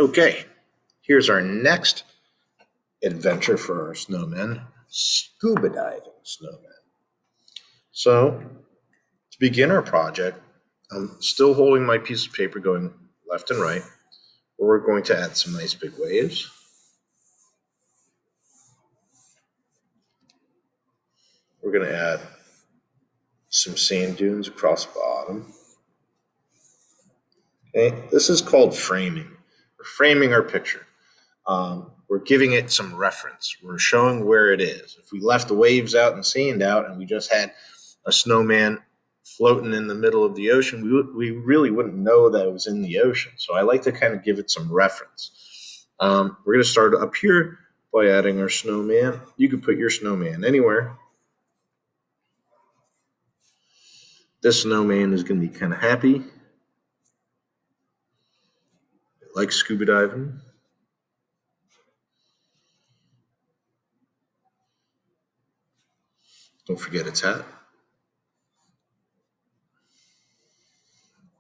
Okay, here's our next adventure for our snowmen, scuba diving snowmen. So, to begin our project, I'm still holding my piece of paper going left and right, where we're going to add some nice big waves. We're going to add some sand dunes across the bottom. Okay, this is called framing. We're framing our picture. We're giving it some reference. We're showing where it is. If we left the waves out and sand out and we just had a snowman floating in the middle of the ocean, we really wouldn't know that it was in the ocean. So I like to kind of give it some reference. We're going to start up here by adding our snowman. You can put your snowman anywhere. This snowman is going to be kind of happy. Like scuba diving. Don't forget its hat.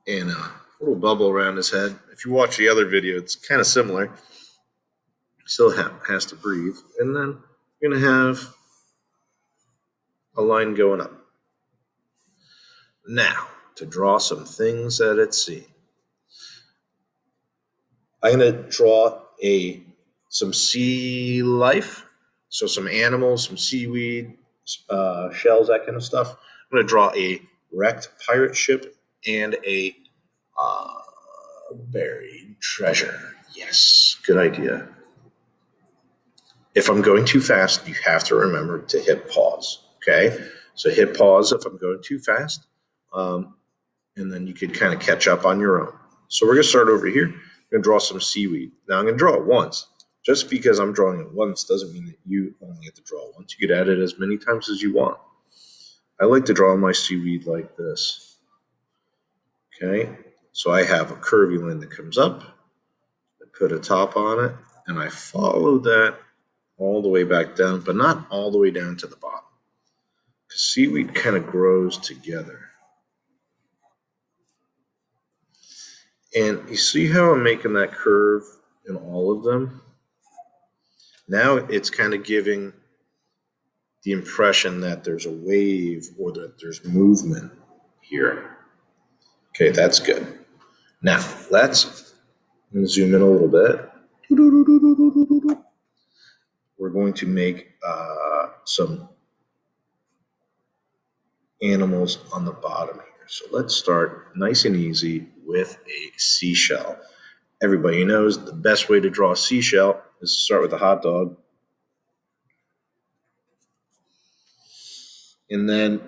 And a little bubble around his head. If you watch the other video, it's kind of similar. Still has to breathe. And then you're going to have a line going up. Now, to draw some things at its sea. I'm going to draw some sea life. So some animals, some seaweed, shells, that kind of stuff. I'm going to draw a wrecked pirate ship and a buried treasure. Yes, good idea. If I'm going too fast, you have to remember to hit pause. Okay, so hit pause if I'm going too fast, and then you can kind of catch up on your own. So we're going to start over here. I'm going to draw some seaweed. Now I'm going to draw it once. Just because I'm drawing it once doesn't mean that you only have to draw it once. You could add it as many times as you want. I like to draw my seaweed like this. Okay, so I have a curvy line that comes up. I put a top on it, and I follow that all the way back down, but not all the way down to the bottom. Because seaweed kind of grows together. And you see how I'm making that curve in all of them? Now it's kind of giving the impression that there's a wave or that there's movement here. Okay, that's good. Now, let's zoom in a little bit. We're going to make some animals on the bottom here. So let's start nice and easy with a seashell. Everybody knows the best way to draw a seashell is to start with a hot dog. And then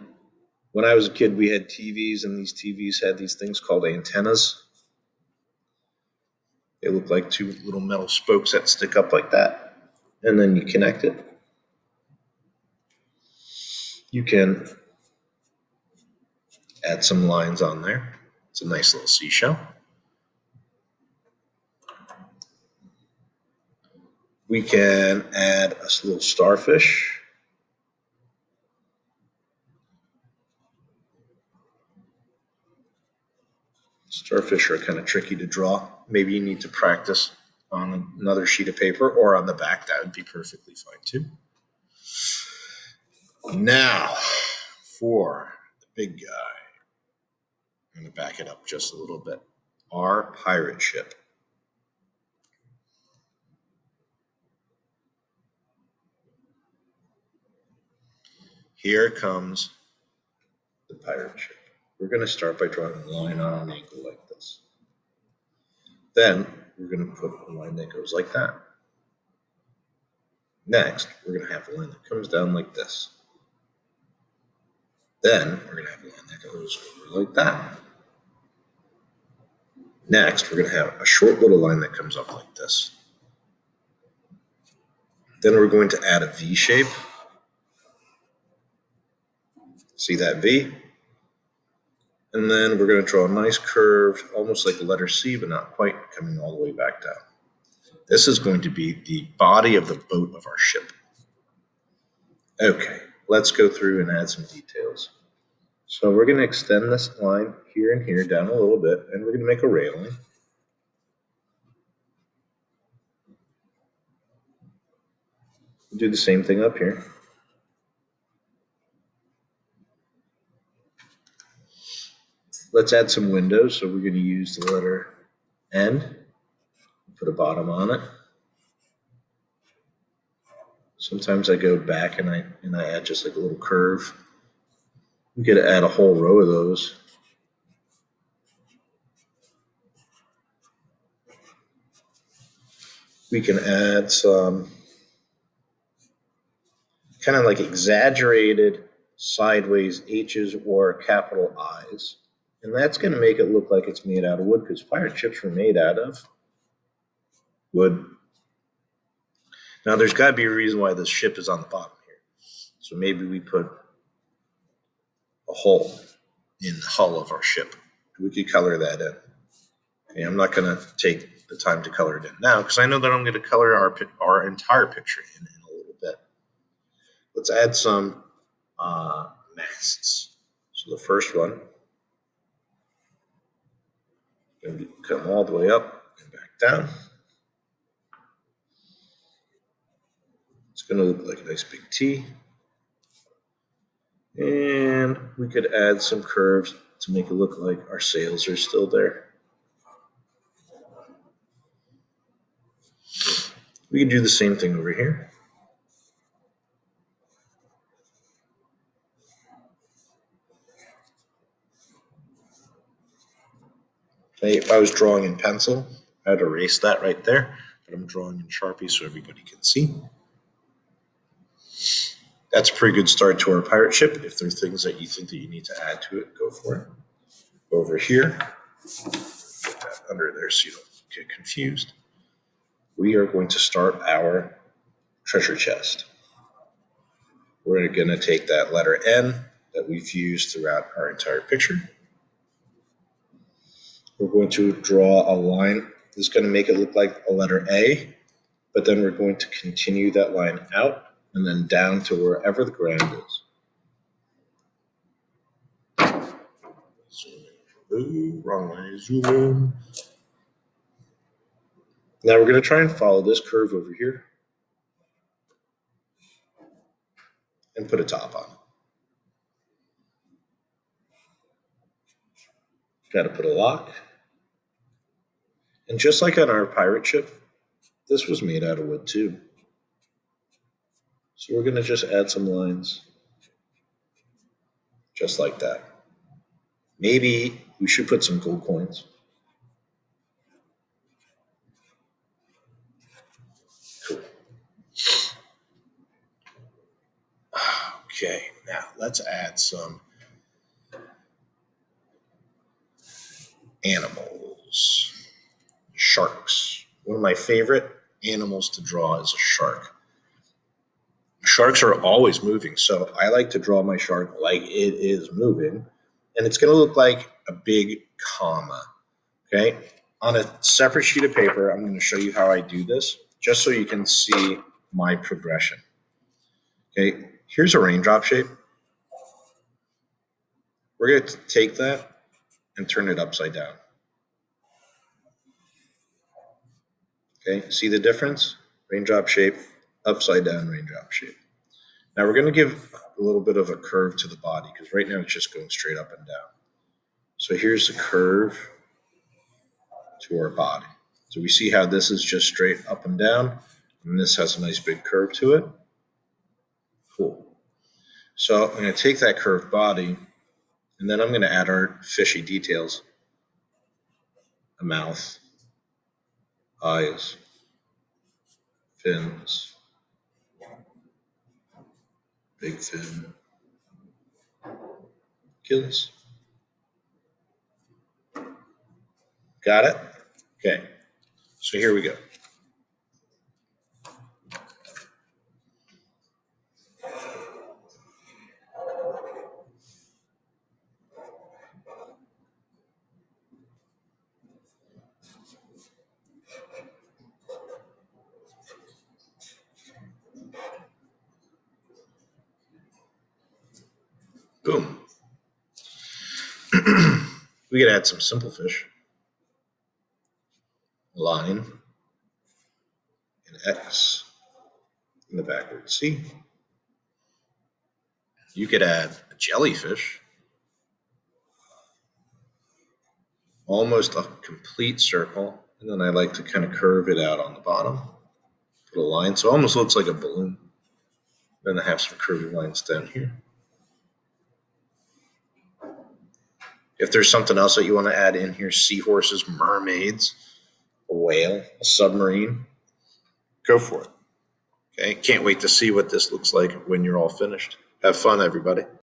when I was a kid, we had TVs, and these TVs had these things called antennas. They look like two little metal spokes that stick up like that. And then you connect it. You can add some lines on there. It's a nice little seashell. We can add a little starfish. Starfish are kind of tricky to draw. Maybe you need to practice on another sheet of paper or on the back. That would be perfectly fine too. Now, for the big guy, I'm going to back it up just a little bit. Our pirate ship. Here comes the pirate ship. We're going to start by drawing a line on an angle like this. Then we're going to put a line that goes like that. Next, we're going to have a line that comes down like this. Then we're going to have a line that goes over like that. Next, we're going to have a short little line that comes up like this. Then we're going to add a V shape. See that V? And then we're going to draw a nice curve, almost like the letter C, but not quite, coming all the way back down. This is going to be the body of the boat of our ship. Okay, let's go through and add some details. So we're going to extend this line here and here down a little bit, and we're going to make a railing. We'll do the same thing up here. Let's add some windows. So we're going to use the letter N. Put a bottom on it. Sometimes I go back and I add just like a little curve. We could add a whole row of those. We can add some kind of like exaggerated sideways H's or capital I's. And that's going to make it look like it's made out of wood because pirate ships were made out of wood. Now, there's got to be a reason why this ship is on the bottom here. So maybe we put a hole in the hull of our ship. We could color that in. Okay, I'm not going to take the time to color it in now because I know that I'm going to color our entire picture in a little bit. Let's add some masts. So the first one, going to come all the way up and back down. It's going to look like a nice big T. And we could add some curves to make it look like our sails are still there. We can do the same thing over here. Okay, if I was drawing in pencil, I'd erase that right there, but I'm drawing in Sharpie so everybody can see. That's a pretty good start to our pirate ship. If there are things that you think that you need to add to it, go for it. Over here, put that under there so you don't get confused. We are going to start our treasure chest. We're going to take that letter N that we've used throughout our entire picture. We're going to draw a line. This is going to make it look like a letter A, but then we're going to continue that line out and then down to wherever the ground is. Ooh, wrong way, zoom in. Now we're going to try and follow this curve over here and put a top on it. Got to put a lock. And just like on our pirate ship, this was made out of wood too. So we're going to just add some lines just like that. Maybe we should put some gold coins. Cool. Okay, now let's add some animals. Sharks. One of my favorite animals to draw is a shark. Sharks are always moving, so I like to draw my shark like it is moving, and it's going to look like a big comma. Okay, on a separate sheet of paper, I'm going to show you how I do this, just so you can see my progression. Okay, here's a raindrop shape. We're going to take that and turn it upside down. Okay, see the difference? Raindrop shape, upside down raindrop shape. Now we're going to give a little bit of a curve to the body because right now it's just going straight up and down. So here's the curve to our body. So we see how this is just straight up and down, and this has a nice big curve to it. Cool. So I'm going to take that curved body, and then I'm going to add our fishy details. A mouth, eyes, fins, big fin, gills. Got it? Okay. So here we go. Boom. We could add some simple fish. Line, an X, in the backward C. You could add a jellyfish, almost a complete circle, and then I like to kind of curve it out on the bottom. Put a line, so it almost looks like a balloon. Then I have some curvy lines down here. If there's something else that you want to add in here, seahorses, mermaids, a whale, a submarine, go for it. Okay, can't wait to see what this looks like when you're all finished. Have fun, everybody.